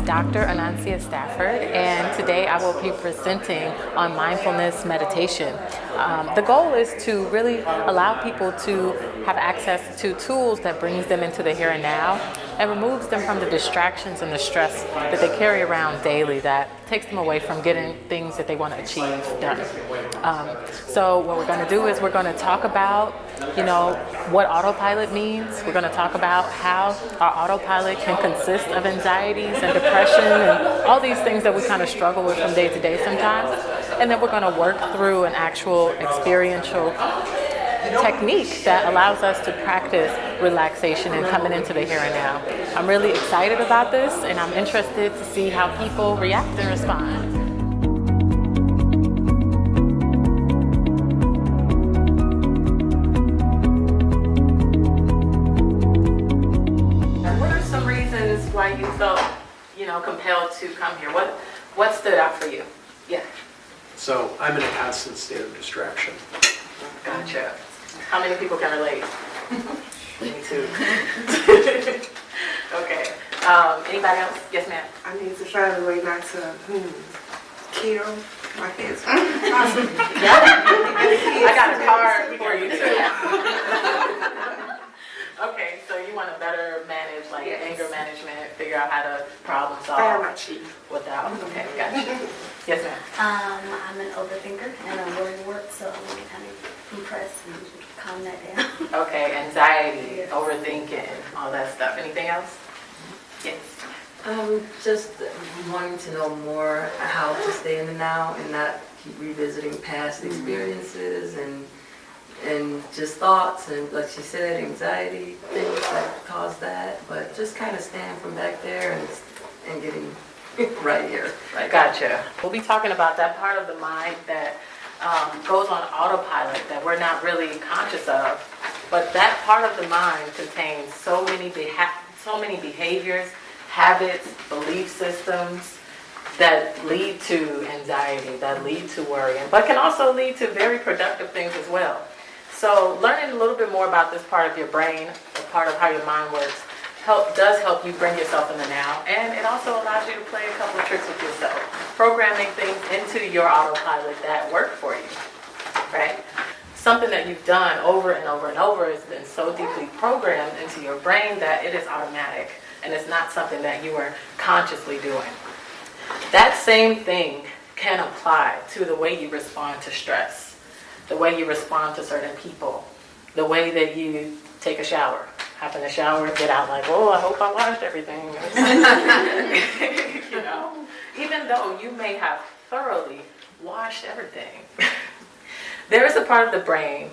Dr. Anancia Stafford, and today I will be presenting on mindfulness meditation. The goal is to really allow people to have access to tools that brings them into the here and now and removes them from the distractions and the stress that they carry around daily that takes them away from getting things that they want to achieve done. So what we're going to do is we're going to talk about, what autopilot means. We're going to talk about how our autopilot can consist of anxieties and depression and all these things that we kind of struggle with from day to day sometimes. And then we're going to work through an actual experiential technique that allows us to practice relaxation and coming into the here and now. I'm really excited about this, and I'm interested to see how people react and respond. What are some reasons why you felt, compelled to come here? What stood out for you? Yeah. So I'm in a constant state of distraction. Gotcha. How many people can relate? Me too. Okay. Anybody else? Yes, ma'am. I need to find a way not to kill my kids. Yeah. I got a card for you too. Okay, so you want to better manage, anger management, figure out how to problem solve. I am not cheating. Without. Okay, gotcha. Yes, ma'am. I'm an overthinker and I worry work, so I want to kind of compress and calm that down. Okay, anxiety, overthinking, all that stuff. Anything else? Yes. Just wanting to know more how to stay in the now and not keep revisiting past experiences and just thoughts and, like she said, anxiety, things that cause that, but just kind of stand from back there and getting right here. Gotcha. We'll be talking about that part of the mind that goes on autopilot that we're not really conscious of, but that part of the mind contains so many behaviors, habits, belief systems that lead to anxiety, that lead to worrying, but can also lead to very productive things as well. So learning a little bit more about this part of your brain, a part of how your mind works, does help you bring yourself in the now, and it also allows you to play a couple of tricks with yourself, programming things into your autopilot that work for you, right? Something that you've done over and over and over has been so deeply programmed into your brain that it is automatic, and it's not something that you are consciously doing. That same thing can apply to the way you respond to stress, the way you respond to certain people, the way that you take a shower. Hop in the shower, get out like, oh, I hope I washed everything. Even though you may have thoroughly washed everything, there is a part of the brain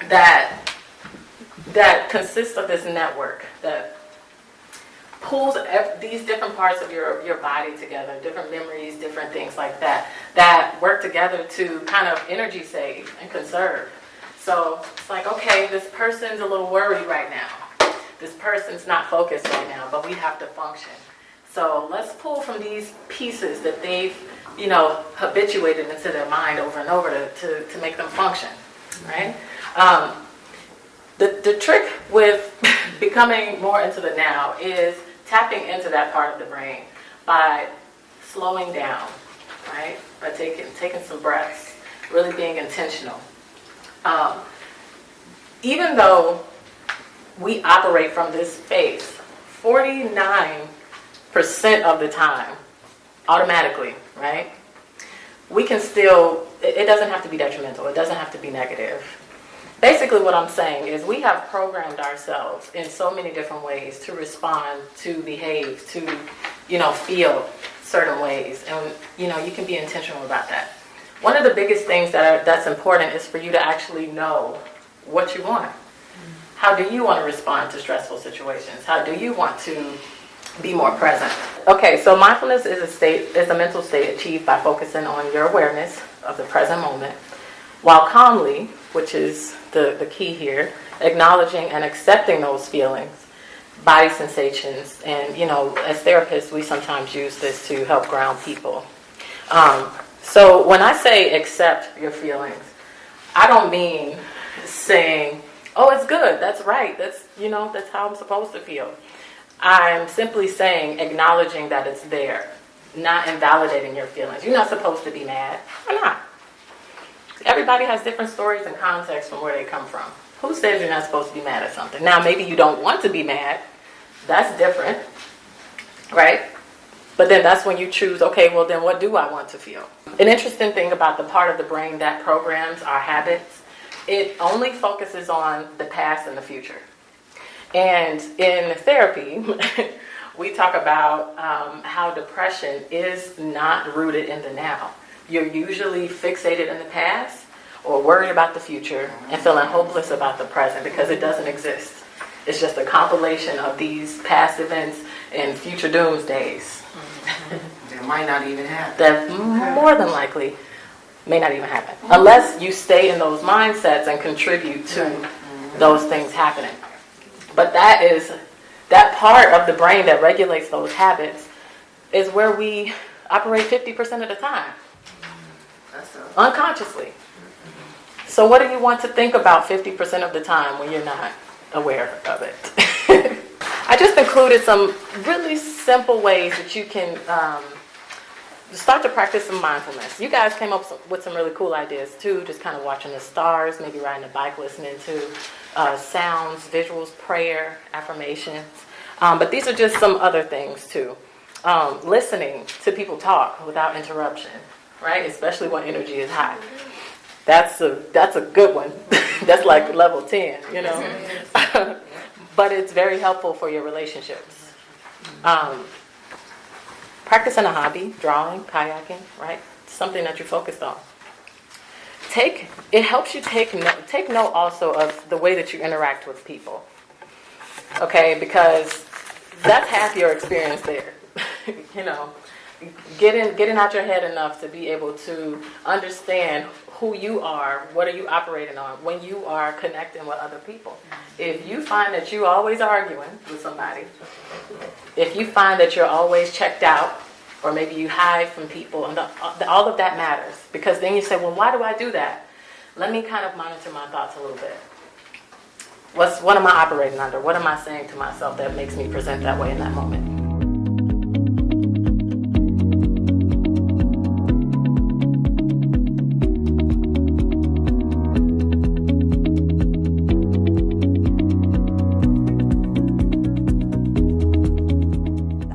that consists of this network that pulls these different parts of your body together, different memories, different things like that work together to kind of energy save and conserve. So it's like, okay, this person's a little worried right now. This person's not focused right now, but we have to function. So let's pull from these pieces that they've, habituated into their mind over and over to make them function, right? The trick with becoming more into the now is tapping into that part of the brain by slowing down, right? By taking some breaths, really being intentional. Even though we operate from this space 49% of the time, automatically, right? We can still, it doesn't have to be detrimental, it doesn't have to be negative. Basically what I'm saying is we have programmed ourselves in so many different ways to respond, to behave, to, feel certain ways. And, you can be intentional about that. One of the biggest things that's important is for you to actually know what you want. How do you want to respond to stressful situations? How do you want to be more present? Okay, so mindfulness is a mental state achieved by focusing on your awareness of the present moment, while calmly, which is the key here, acknowledging and accepting those feelings, body sensations, and as therapists we sometimes use this to help ground people. So when I say accept your feelings, I don't mean saying, oh, it's good, that's right, that's how I'm supposed to feel. I'm simply saying, acknowledging that it's there, not invalidating your feelings. You're not supposed to be mad. Why not? Everybody has different stories and contexts from where they come from. Who says you're not supposed to be mad at something? Now, maybe you don't want to be mad. That's different, right? But then that's when you choose, okay, well then what do I want to feel? An interesting thing about the part of the brain that programs our habits, it only focuses on the past and the future. And in therapy, we talk about how depression is not rooted in the now. You're usually fixated in the past or worried about the future and feeling hopeless about the present because it doesn't exist. It's just a compilation of these past events and future doomsdays. That might not even happen. That more than likely may not even happen. Unless you stay in those mindsets and contribute to those things happening. But that part of the brain that regulates those habits is where we operate 50% of the time. Unconsciously. So what do you want to think about 50% of the time when you're not aware of it? I just included some really simple ways that you can start to practice some mindfulness. You guys came up with some really cool ideas too, just kind of watching the stars, maybe riding a bike, listening to sounds, visuals, prayer, affirmations. But these are just some other things too. Listening to people talk without interruption, right? Especially when energy is high. That's a good one. That's like level 10, you know. But it's very helpful for your relationships. Practicing a hobby, drawing, kayaking, right? Something that you're focused on. It helps you take note also of the way that you interact with people. Okay, because that's half your experience there. You know, getting out your head enough to be able to understand who you are, what are you operating on when you are connecting with other people. If you find that you're always arguing with somebody, if you find that you're always checked out, or maybe you hide from people, and all of that matters. Because then you say, well, why do I do that? Let me kind of monitor my thoughts a little bit. What am I operating under? What am I saying to myself that makes me present that way in that moment?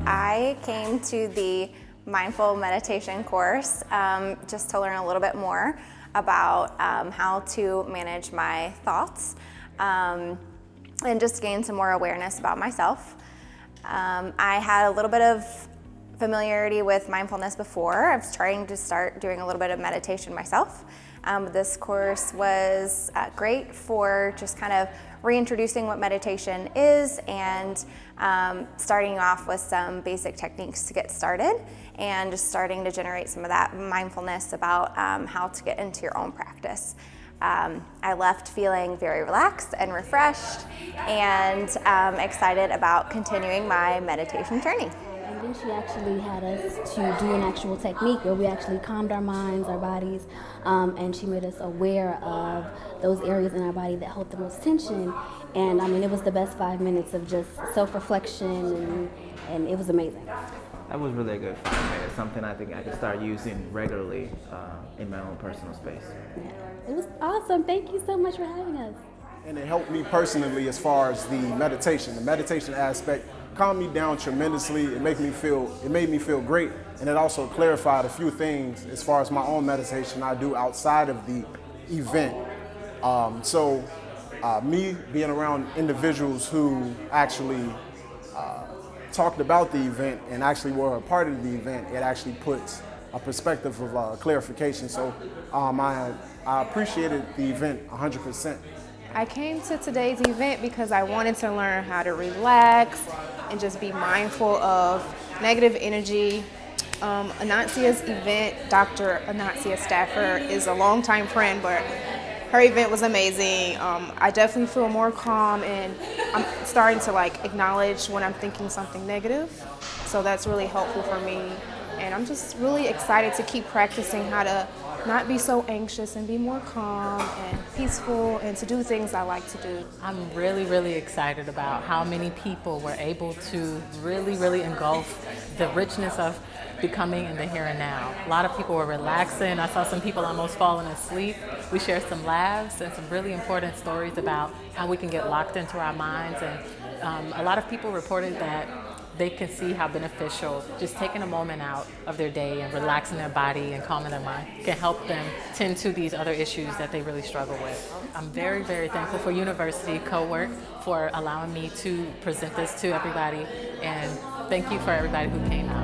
I came to the mindful meditation course just to learn a little bit more about how to manage my thoughts and just gain some more awareness about myself. I had a little bit of familiarity with mindfulness before. I was trying to start doing a little bit of meditation myself. This course was great for just kind of reintroducing what meditation is and starting off with some basic techniques to get started and just starting to generate some of that mindfulness about how to get into your own practice. I left feeling very relaxed and refreshed and excited about continuing my meditation journey. And then she actually had us to do an actual technique where we actually calmed our minds, our bodies, and she made us aware of those areas in our body that hold the most tension. And I mean, it was the best 5 minutes of just self-reflection, and it was amazing. That was really good for me. It's something I think I could start using regularly in my own personal space. Yeah. It was awesome. Thank you so much for having us. And it helped me personally as far as the meditation aspect calmed me down tremendously. It made me feel great, and it also clarified a few things as far as my own meditation I do outside of the event. Me being around individuals who actually talked about the event and actually were a part of the event, it actually puts a perspective of clarification. So I appreciated the event 100%. I came to today's event because I wanted to learn how to relax and just be mindful of negative energy. Anancia's event, Dr. Anancia Stafford, is a longtime friend, but her event was amazing. I definitely feel more calm, and I'm starting to acknowledge when I'm thinking something negative. So that's really helpful for me. And I'm just really excited to keep practicing how to not be so anxious and be more calm and peaceful and to do things I like to do. I'm really, really excited about how many people were able to really, really engulf the richness of becoming in the here and now. A lot of people were relaxing. I saw some people almost falling asleep. We shared some laughs and some really important stories about how we can get locked into our minds. And a lot of people reported that they can see how beneficial just taking a moment out of their day and relaxing their body and calming their mind can help them tend to these other issues that they really struggle with. I'm very, very thankful for University CoWork for allowing me to present this to everybody, and thank you for everybody who came out.